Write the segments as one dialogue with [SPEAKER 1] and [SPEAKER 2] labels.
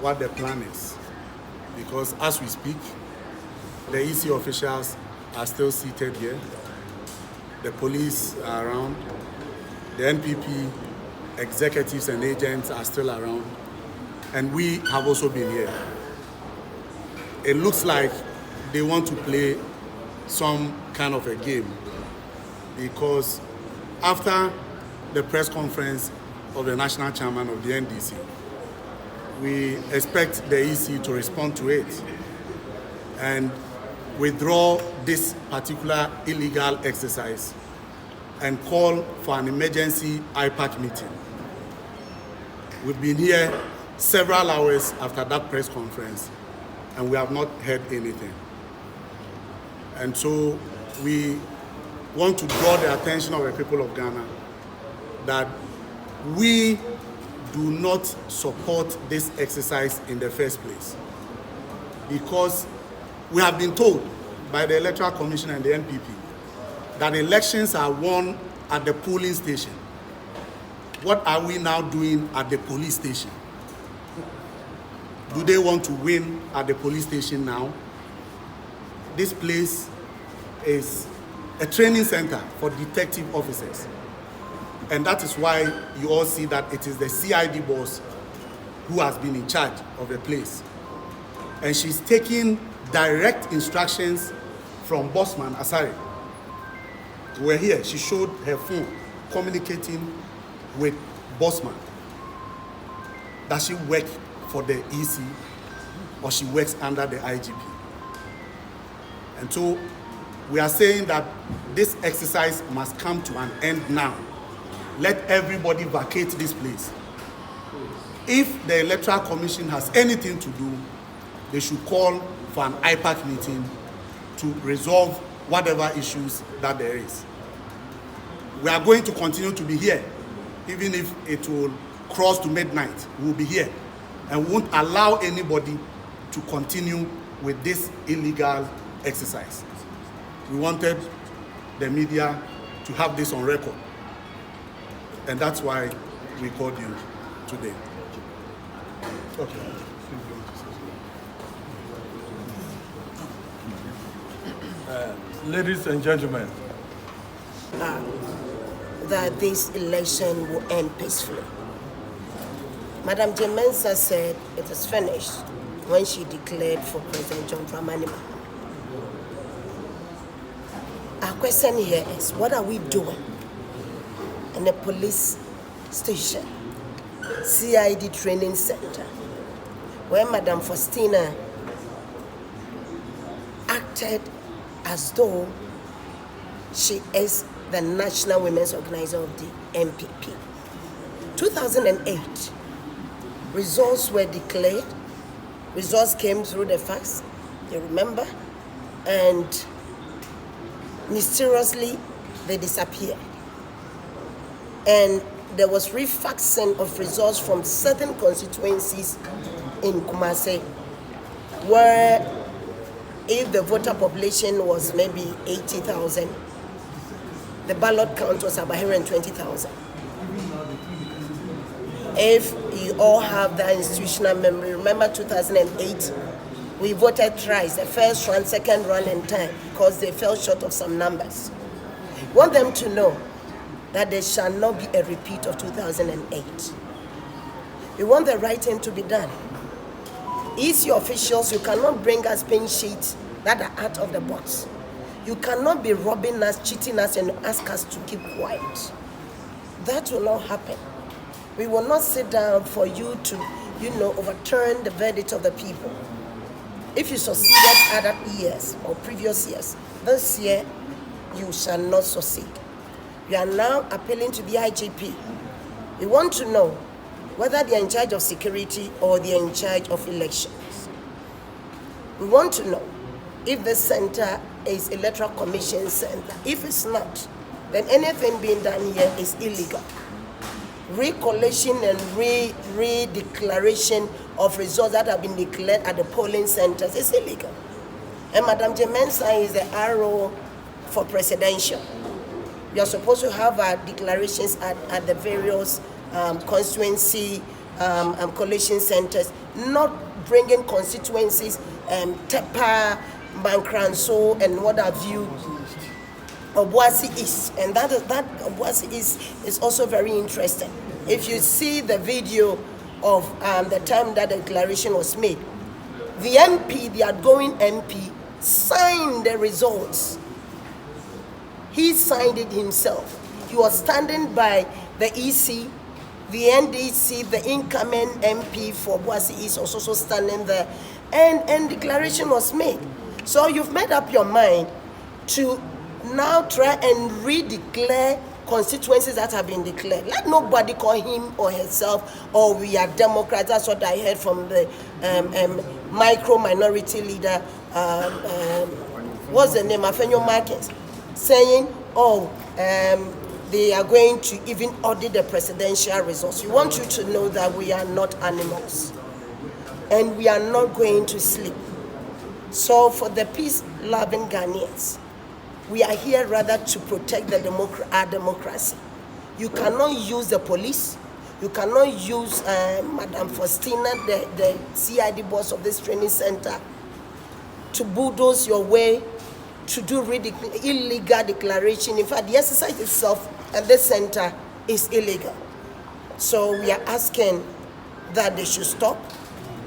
[SPEAKER 1] what the plan is, because as we speak, the EC officials are still seated here, the police are around, the NPP executives and agents are still around, and we have also been here. It looks like they want to play some kind of a game, because after the press conference of the national chairman of the NDC, we expect the EC to respond to it and withdraw this particular illegal exercise and call for an emergency IPAC meeting. We've been here several hours after that press conference and we have not heard anything. And so we want to draw the attention of the people of Ghana that we do not support this exercise in the first place, because we have been told by the Electoral Commission and the NPP that elections are won at the polling station. What are we now doing at the police station? Do they want to win at the police station now? This place is a training center for detective officers. And that is why you all see that it is the CID boss who has been in charge of the place. And she's taking direct instructions from Bossman Asare. We're here, she showed her phone communicating with Bossman. Does she work for the EC or she works under the IGP? And so we are saying that this exercise must come to an end now. Let everybody vacate this place. If the Electoral Commission has anything to do, they should call for an IPAC meeting to resolve whatever issues that there is. We are going to continue to be here, even if it will cross to midnight, we will be here. And we won't allow anybody to continue with this illegal exercise. We wanted the media to have this on record. And that's why we called you today. Okay.
[SPEAKER 2] Ladies and gentlemen,
[SPEAKER 3] that this election will end peacefully. Madam Jemensa said it is finished when she declared for President John Dramani. Our question here is, what are we doing in a police station, CID training center, where Madam Faustina acted as though she is the National Women's Organizer of the NPP. 2008, results were declared. Results came through the fax, you remember? And mysteriously, they disappeared. And there was refaxing of results from certain constituencies in Kumasi, where if the voter population was maybe 80,000, the ballot count was about 120,000. If you all have that institutional memory, remember 2008, we voted thrice, the first run, second run, and time, because they fell short of some numbers. We want them to know that there shall not be a repeat of 2008. We want the right thing to be done. EC officials, you cannot bring us pin sheets that are out of the box. You cannot be robbing us, cheating us, and ask us to keep quiet. That will not happen. We will not sit down for you to, overturn the verdict of the people. If you succeeded other years or previous years, this year you shall not succeed. We are now appealing to the IGP. We want to know whether they are in charge of security or they are in charge of elections. We want to know if the center is Electoral Commission center. If it's not, then anything being done here is illegal. Re-collation and re-declaration of results that have been declared at the polling centers is illegal. And Madam Jemensa is the RO for presidential. We are supposed to have our declarations at the various constituency collation centers, not bringing constituencies, Tepa, Bankranso, and what have you, Obuasi East, and that Obuasi East is also very interesting. If you see the video of the time that the declaration was made, the MP, the outgoing MP, signed the results. He signed it himself. He was standing by the EC, the NDC, the incoming MP for Obuasi East was also standing there, and declaration was made. So you've made up your mind to now try and redeclare constituencies that have been declared. Let nobody call him or herself, or we are Democrats. That's what I heard from the micro minority leader, what's the name, Afenyo Markins, saying, they are going to even audit the presidential results. We want you to know that we are not animals, and we are not going to sleep. So for the peace-loving Ghanaians, we are here rather to protect our democracy. You cannot use the police. You cannot use Madam Faustina, the CID boss of this training center, to bulldoze your way, to do illegal declaration. In fact, the exercise itself at this center is illegal. So we are asking that they should stop.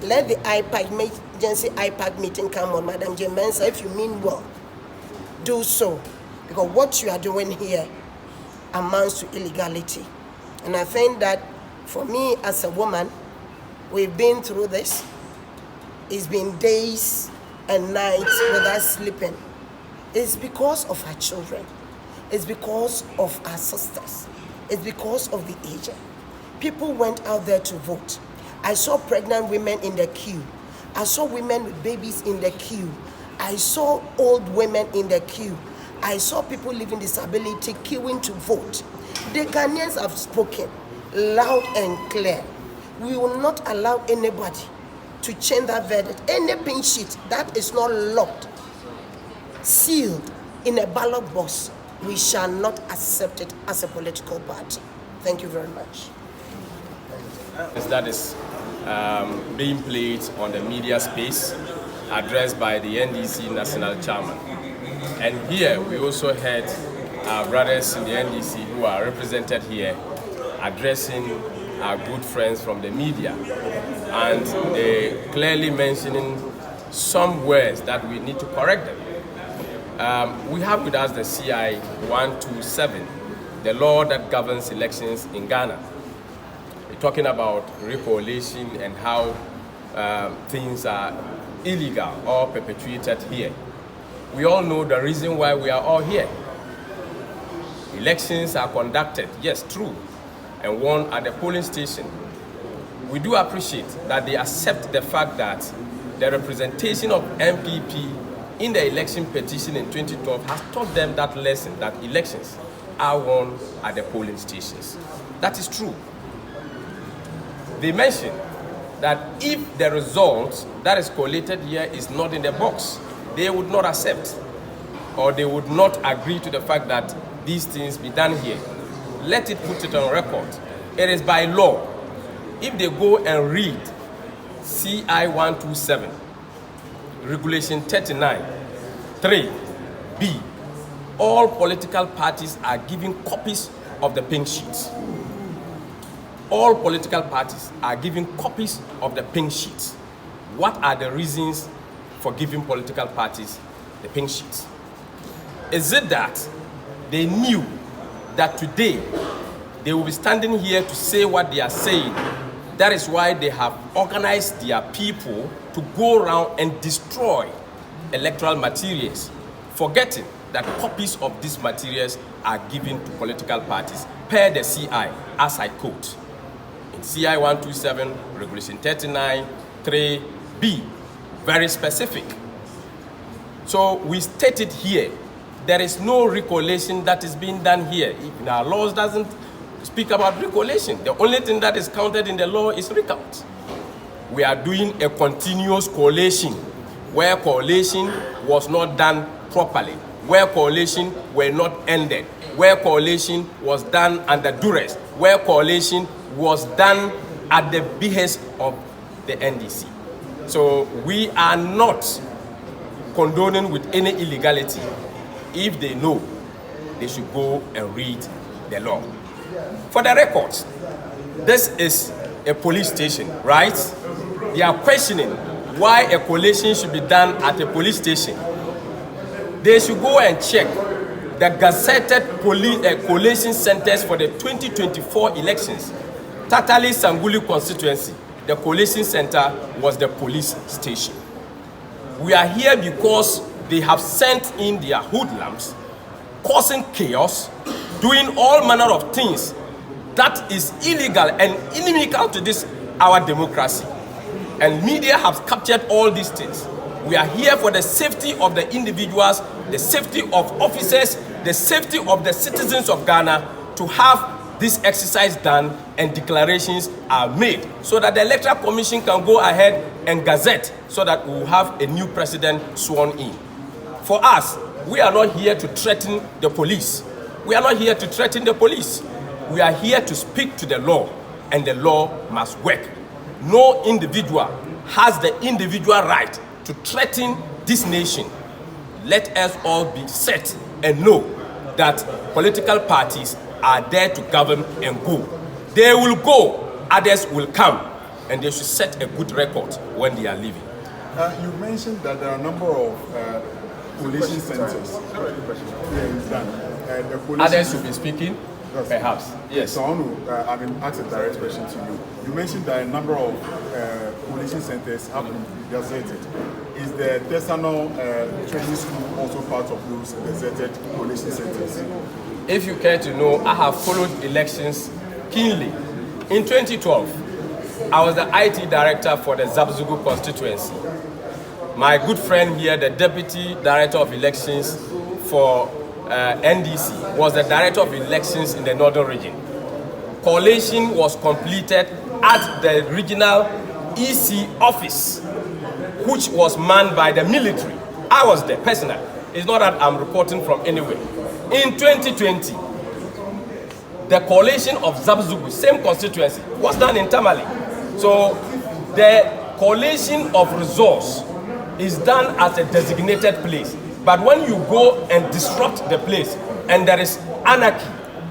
[SPEAKER 3] Let the emergency IPAC meeting come on, Madam Jemensa. If you mean well, do so, because what you are doing here amounts to illegality. And I think that for me as a woman, we've been through this. It's been days and nights without sleeping. It's because of our children. It's because of our sisters. It's because of the aged. People went out there to vote. I saw pregnant women in the queue. I saw women with babies in the queue. I saw old women in the queue. I saw people living disability queuing to vote. The Ghanaians have spoken loud and clear. We will not allow anybody to change that verdict. Any pink sheet that is not locked, sealed in a ballot box, we shall not accept it as a political party. Thank you very much.
[SPEAKER 2] That is being played on the media space, addressed by the NDC National Chairman. And here we also heard our brothers in the NDC who are represented here addressing our good friends from the media, and they clearly mentioning some words that we need to correct them. We have with us the CI 127, the law that governs elections in Ghana. We're talking about re-collation and how things are illegal or perpetuated here. We all know the reason why we are all here. Elections are conducted, yes, true, and won at the polling station. We do appreciate that they accept the fact that the representation of NPP in the election petition in 2012 has taught them that lesson, that elections are won at the polling stations. That is true. They mentioned that if the result that is collated here is not in the box, they would not accept, or they would not agree to the fact that these things be done here. Let it put it on record. It is by law. If they go and read CI 127, Regulation 39, 3B, all political parties are given copies of the pink sheets. All political parties are given copies of the pink sheets. What are the reasons for giving political parties the pink sheets? Is it that they knew that today they will be standing here to say what they are saying? That is why they have organized their people to go around and destroy electoral materials, forgetting that copies of these materials are given to political parties per the CI, as I quote. In CI 127, Regulation 39, 3B, very specific. So we stated here, there is no re-collation that is being done here. Even our laws doesn't speak about re-collation. The only thing that is counted in the law is recount. We are doing a continuous collation where collation was not done properly, where collation were not ended, where collation was done under duress, where collation was done at the behest of the NDC. So we are not condoning with any illegality. If they know, they should go and read the law. For the record, this is a police station, right? They are questioning why a collation should be done at a police station. They should go and check the gazetted collation centers for the 2024 elections. Tatali Sanguli constituency, the collation center was the police station. We are here because they have sent in their hoodlums, causing chaos, doing all manner of things that is illegal and inimical to this our democracy. And media have captured all these things. We are here for the safety of the individuals, the safety of officers, the safety of the citizens of Ghana to have this exercise done and declarations are made so that the Electoral Commission can go ahead and gazette so that we will have a new president sworn in. For us, we are not here to threaten the police. We are not here to threaten the police. We are here to speak to the law, and the law must work. No individual has the individual right to threaten this nation. Let us all be set and know that political parties are there to govern and go. They will go, others will come, and they should set a good record when they are leaving.
[SPEAKER 4] You mentioned that there are a number of collation centers.
[SPEAKER 2] Others should be speaking, perhaps. Yes.
[SPEAKER 4] So I want to ask a direct question to you. You mentioned that a number of collation centers have been gazetted. Is the Tesano training school also part of those gazetted collation centers?
[SPEAKER 2] If you care to know, I have followed elections keenly. In 2012, I was the IT director for the Zabzugu constituency. My good friend here, the deputy director of elections for NDC, was the director of elections in the northern region. Collation was completed at the regional EC office, which was manned by the military. I was there personally. It's not that I'm reporting from anywhere. In 2020, the collation of Zabzugu, same constituency, was done in Tamale. So the collation of resource is done at a designated place. But when you go and disrupt the place and there is anarchy,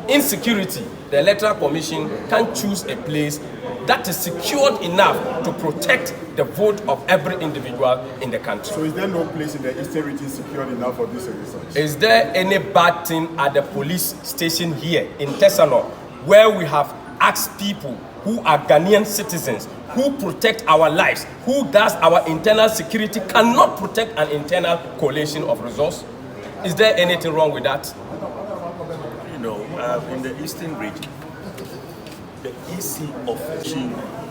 [SPEAKER 2] insecurity, the Electoral Commission can choose a place that is secured enough to protect the vote of every individual in the country.
[SPEAKER 4] So is there no place in the Eastern region secured enough for this exercise?
[SPEAKER 2] Is there any bad thing at the police station here in Tesano where we have asked people who are Ghanaian citizens, who protect our lives, who does our internal security, cannot protect an internal collation of resource? Is there anything wrong with that?
[SPEAKER 5] You know, in the Eastern region, the EC office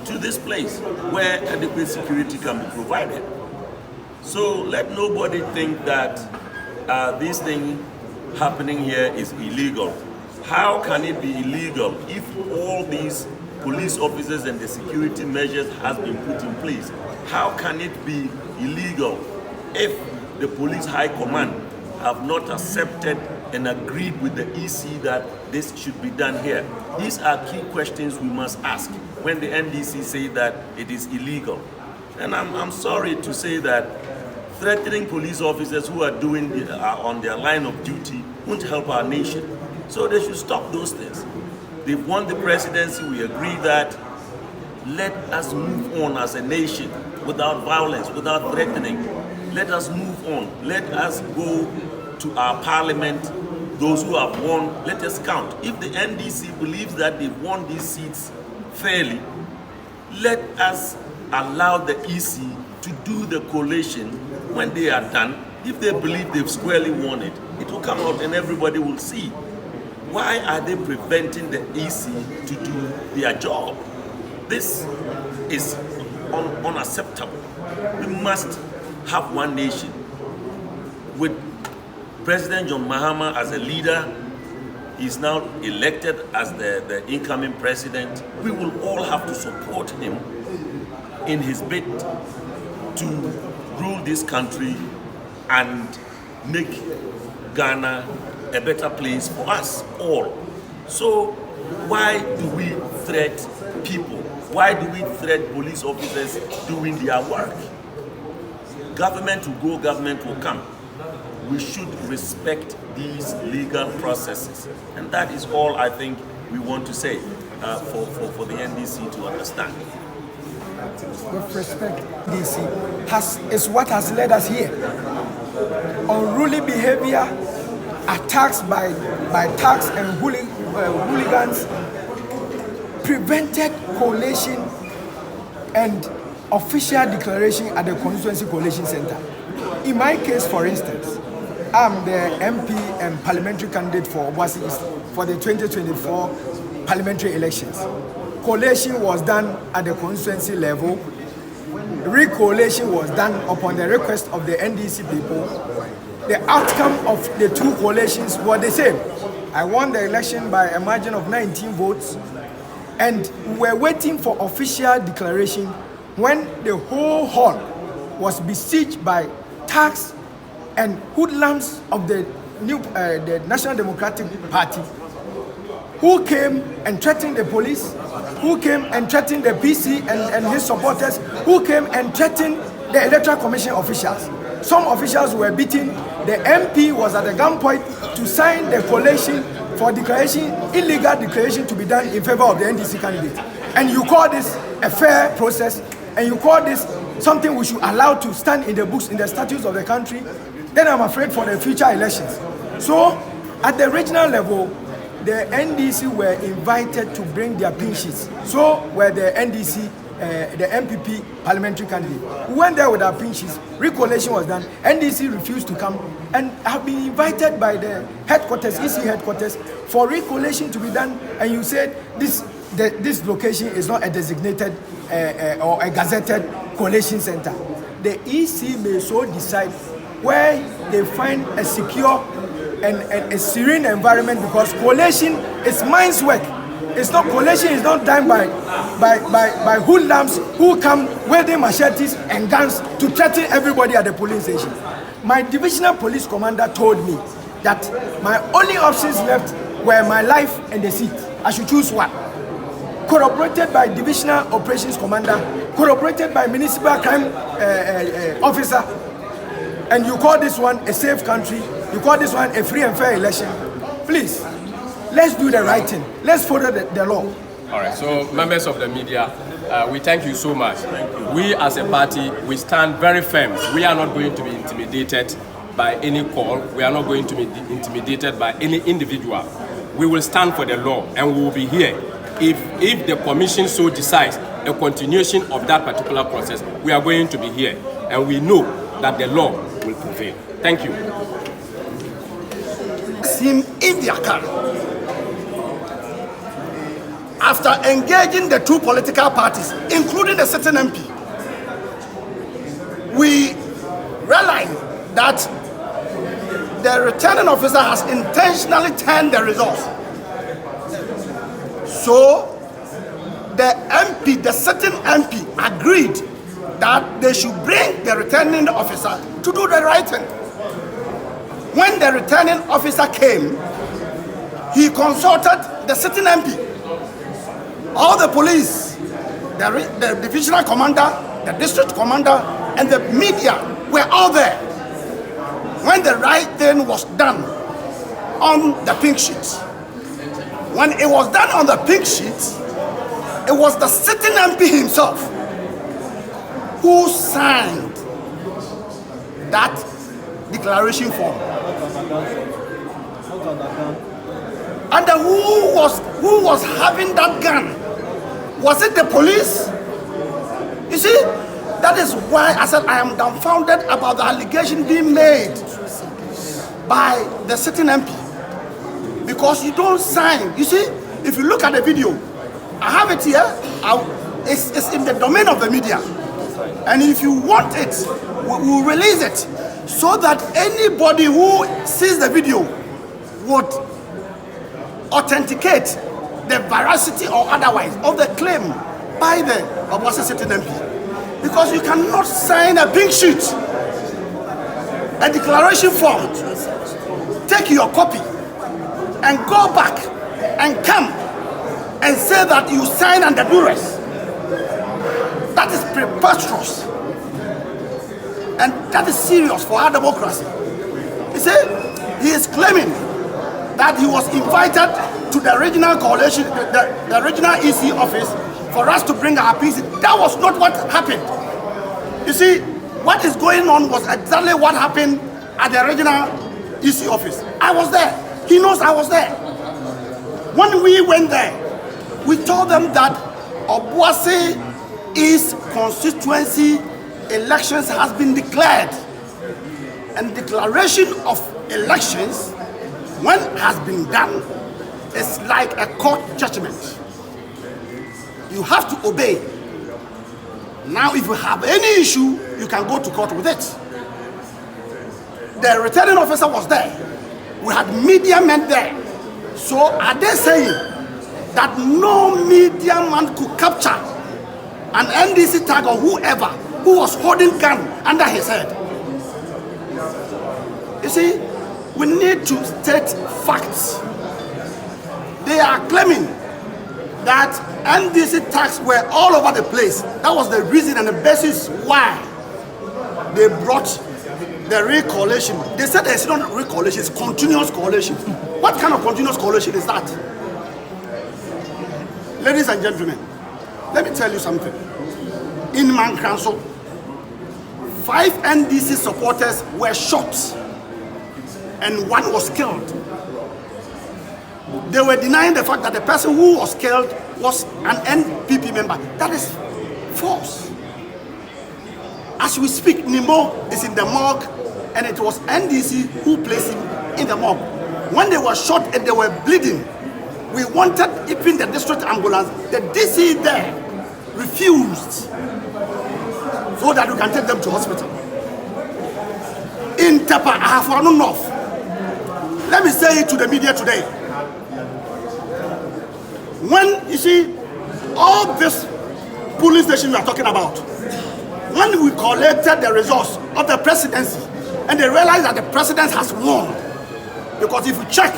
[SPEAKER 5] to this place where adequate security can be provided. So let nobody think that this thing happening here is illegal. How can it be illegal if all these police officers and the security measures has been put in place? How can it be illegal if the police high command have not accepted and agreed with the EC that this should be done here? These are key questions we must ask when the NDC say that it is illegal. And I'm sorry to say that threatening police officers who are doing on their line of duty won't help our nation. So they should stop those things. They've won the presidency. We agree that. Let us move on as a nation without violence, without threatening. Let us move on. Let us go to our parliament. Those who have won, let us count. If the NDC believes that they've won these seats fairly, let us allow the EC to do the collation when they are done. If they believe they've squarely won it, it will come out and everybody will see. Why are they preventing the EC to do their job? This is unacceptable. We must have one nation. With President John Mahama as a leader, he's now elected as the incoming president. We will all have to support him in his bid to rule this country and make Ghana a better place for us all. So why do we threat people Why do we threat police officers doing their work? Government will go, government will come. We should respect these legal processes. And that is all I think we want to say for the NDC to understand.
[SPEAKER 6] With respect, NDC is what has led us here. Unruly behavior, attacks by thugs and hooligans prevented collation and official declaration at the Constituency Collation Center. In my case, for instance, I'm the MP and parliamentary candidate for Obuasi East for the 2024 parliamentary elections. Collation was done at the constituency level. Re-collation was done upon the request of the NDC people. The outcome of the two collations were the same. I won the election by a margin of 19 votes, and we were waiting for official declaration when the whole hall was besieged by thugs and hoodlums of the National Democratic Party, who came and threatened the police, who came and threatened the PC and his supporters, who came and threatened the Electoral Commission officials. Some officials were beaten. The MP was at the gunpoint to sign the collation for declaration, illegal declaration to be done in favor of the NDC candidate. And you call this a fair process, and you call this something we should allow to stand in the books, in the statutes of the country, then I'm afraid for the future elections. So, at the regional level, the NDC were invited to bring their pin sheets. So were the NDC, the MPP parliamentary candidate. We went there with our pin sheets. Re-collation was done. NDC refused to come and have been invited by the headquarters, EC headquarters, for re-collation to be done. And you said this location is not a designated or a gazetted collation center. The EC may so decide where they find a secure and a serene environment, because collation is minds work. It's not, collation is not done by hoodlums who come wielding machetes and guns to threaten everybody at the police station. My divisional police commander told me that my only options left were my life and the seat. I should choose one. Corroborated by divisional operations commander, corroborated by municipal crime officer, and you call this one a safe country, you call this one a free and fair election. Please, let's do the right thing. Let's follow the law.
[SPEAKER 2] All right, so members of the media, we thank you so much. We as a party, we stand very firm. We are not going to be intimidated by any call. We are not going to be intimidated by any individual. We will stand for the law, and we will be here. If the commission so decides a continuation of that particular process, we are going to be here, and we know that the law will prevail. Thank you.
[SPEAKER 7] Him in their car. After engaging the two political parties, including the sitting MP, we realized that the returning officer has intentionally turned the results. So the MP, the sitting MP, agreed that they should bring the returning officer to do the right thing. When the returning officer came, he consulted the sitting MP. All the police, the divisional commander, the district commander, and the media were all there. When the right thing was done on the pink sheet, when it was done on the pink sheet, it was the sitting MP himself who signed that declaration form. And who was having that gun? Was it the police? You see, that is why I said I am dumbfounded about the allegation being made by the sitting MP. Because you don't sign. You see, if you look at the video, I have it here. It's in the domain of the media. And if you want it, we'll release it, so that anybody who sees the video would authenticate the veracity or otherwise of the claim by the Obuasi sitting MP. Because you cannot sign a pink sheet, a declaration form, take your copy, and go back and come and say that you sign under duress. That is preposterous. And that is serious for our democracy. He said he is claiming that he was invited to the regional coalition, the regional EC office for us to bring our PC. That was not what happened. You see, what is going on was exactly what happened at the regional EC office. I was there. He knows I was there. When we went there, we told them that Obuasi East constituency elections has been declared. And declaration of elections, when has been done, is like a court judgment. You have to obey. Now, if you have any issue, you can go to court with it. The returning officer was there. We had media men there. So are they saying that no media man could capture an NDC tag or whoever who was holding gun under his head? You see, we need to state facts. They are claiming that NDC tags were all over the place. That was the reason and the basis why they brought the re-collation. They said it's not re-collation, it's continuous collation. What kind of continuous collation is that? Ladies and gentlemen, let me tell you something. In Mankranso, 5 NDC supporters were shot and 1 was killed. They were denying the fact that the person who was killed was an NPP member. That is false. As we speak, Nemo is in the morgue and it was NDC who placed him in the morgue. When they were shot and they were bleeding, we wanted even the district ambulance. The DC there refused so that we can take them to hospital. In Tepa, Ahafwanu North, let me say it to the media today. When you see all this police station we are talking about, when we collected the results of the presidency and they realized that the president has won, because if you check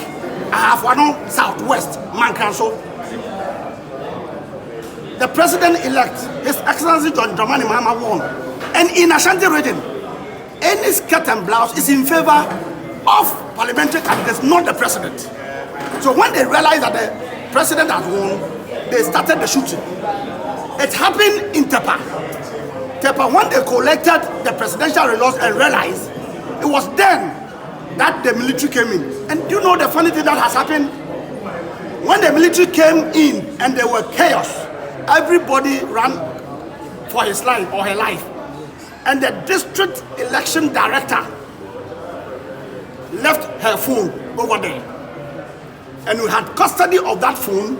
[SPEAKER 7] Ahafwanu Southwest, Mankranso, the president-elect, His Excellency John Dramani Mahama won. And in Ashanti region, any skirt and blouse is in favor of parliamentary candidates, not the president. So when they realized that the president has won, they started the shooting. It happened in Tepa. Tepa, when they collected the presidential results and realized, it was then that the military came in. And do you know the funny thing that has happened? When the military came in and there were chaos, everybody ran for his life or her life. And the district election director left her phone over there. And we had custody of that phone.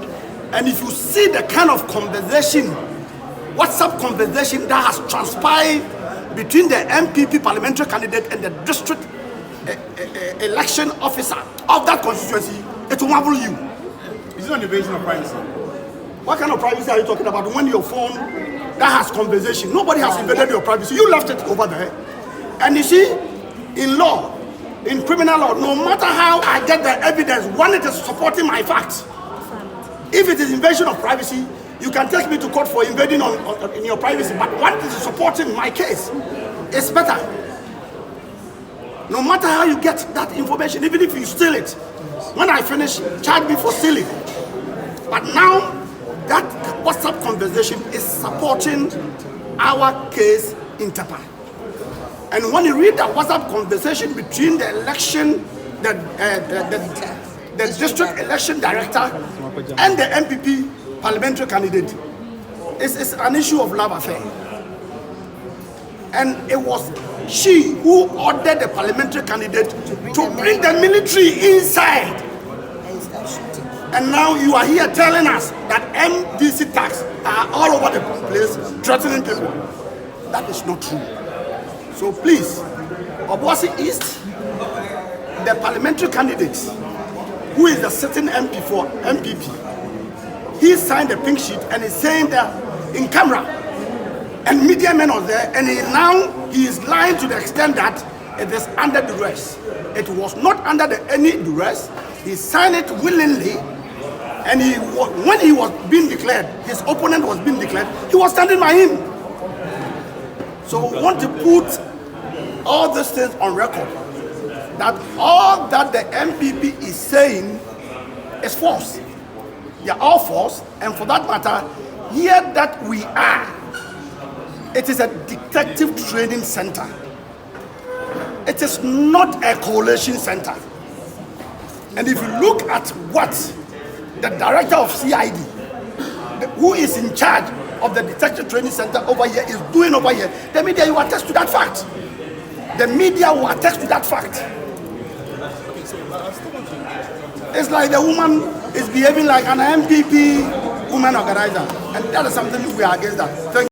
[SPEAKER 7] And if you see the kind of conversation, WhatsApp conversation that has transpired between the MPP parliamentary candidate and the district election officer of that constituency, it will marvel you.
[SPEAKER 4] Is it an invasion of privacy?
[SPEAKER 7] What kind of privacy are you talking about when your phone that has conversation? Nobody has invaded your privacy. You left it over there. And you see, in law, in criminal law, no matter how I get the evidence, when it is supporting my facts, if it is invasion of privacy, you can take me to court for invading in your privacy. But when it is supporting my case, it's better. No matter how you get that information, even if you steal it, when I finish, charge me for stealing. But now, that WhatsApp conversation is supporting our case in Tepa. And when you read the WhatsApp conversation between the election, the district election director and the MPP parliamentary candidate, it's an issue of love affair. And it was she who ordered the parliamentary candidate to bring the military inside. And now you are here telling us that MDC tax are all over the place, threatening people. That is not true. So please, Obuasi East, the parliamentary candidate, who is the sitting MP for MPP, he signed a pink sheet and is saying that in camera, and media men are there, and he is lying to the extent that it is under duress. It was not under any duress. He signed it willingly. And when he was being declared, his opponent was being declared, he was standing by him. So we want to put all these things on record, that all that the MPP is saying is false. They are all false, and for that matter, here that we are, it is a detective training center. It is not a collation center. And if you look at what the director of CID, who is in charge of the detective training center over here, is doing over here, the media will attest to that fact. The media will attest to that fact. It's like the woman is behaving like an MPP woman organizer, and that is something we are against that. Thank you.